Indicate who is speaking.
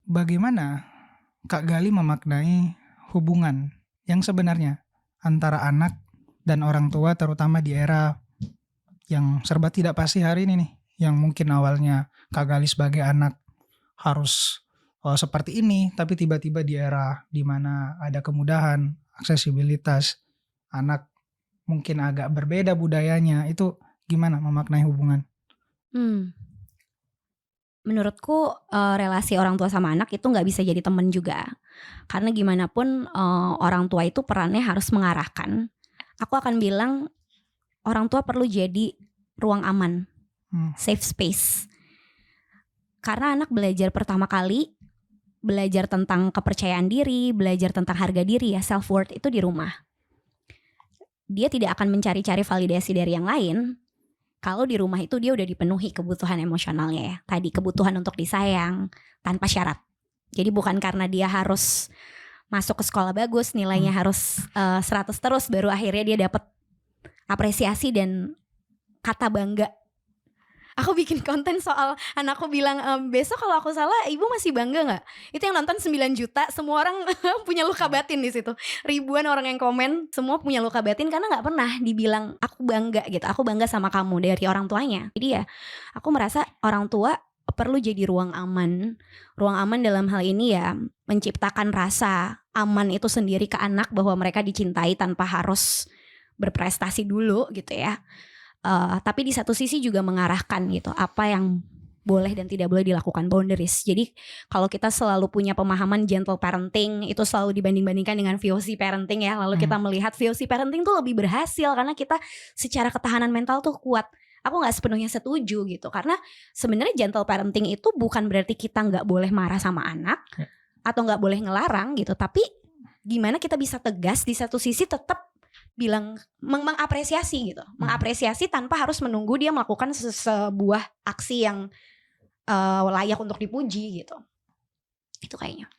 Speaker 1: Bagaimana Kak Gali memaknai hubungan yang sebenarnya antara anak dan orang tua, terutama di era yang serba tidak pasti hari ini nih, yang mungkin awalnya Kak Gali sebagai anak harus seperti ini, tapi tiba-tiba di era di mana ada kemudahan, aksesibilitas, anak mungkin agak berbeda budayanya, itu gimana memaknai hubungan?
Speaker 2: Mmm, menurutku, relasi orang tua sama anak itu nggak bisa jadi temen juga. Karena gimana pun, orang tua itu perannya harus mengarahkan. Aku akan bilang orang tua perlu jadi ruang aman,
Speaker 1: Mmm,
Speaker 2: safe space. Karena anak belajar pertama kali, belajar tentang kepercayaan diri, belajar tentang harga diri ya, self worth itu di rumah. Dia tidak akan mencari-cari validasi dari yang lain, kalau di rumah itu dia udah dipenuhi kebutuhan emosionalnya ya. Tadi kebutuhan untuk disayang tanpa syarat. Jadi bukan karena dia harus masuk ke sekolah bagus, nilainya
Speaker 1: mmm,
Speaker 2: harus 100 terus baru akhirnya dia dapat apresiasi dan kata bangga. Aku bikin konten soal anakku bilang, "Besok kalau aku salah ibu masih bangga nggak?" Itu yang nonton 9 juta, semua orang punya luka batin di situ. Ribuan orang yang komen, semua punya luka batin karena nggak pernah dibilang, "Aku bangga," gitu, "Aku bangga sama kamu," dari orang tuanya. Jadi ya, aku merasa orang tua perlu jadi ruang aman. Ruang aman dalam hal ini ya, menciptakan rasa aman itu sendiri ke anak bahwa mereka dicintai tanpa harus berprestasi dulu gitu ya. Tapi di satu sisi juga mengarahkan gitu, apa yang boleh dan tidak boleh dilakukan, boundaries. Jadi kalau kita selalu punya pemahaman gentle parenting, itu selalu dibanding-bandingkan dengan VOC parenting ya, lalu
Speaker 1: mmm,
Speaker 2: kita melihat VOC parenting tuh lebih berhasil karena kita secara ketahanan mental tuh kuat. Aku nggak sepenuhnya setuju gitu, karena sebenarnya gentle parenting itu bukan berarti kita nggak boleh marah sama anak
Speaker 1: ya,
Speaker 2: atau nggak boleh ngelarang gitu, tapi gimana kita bisa tegas di satu sisi tetap bilang mengapresiasi gitu,
Speaker 1: mhm.
Speaker 2: mengapresiasi tanpa harus menunggu dia melakukan sebuah aksi yang layak untuk dipuji gitu. Itu kayaknya.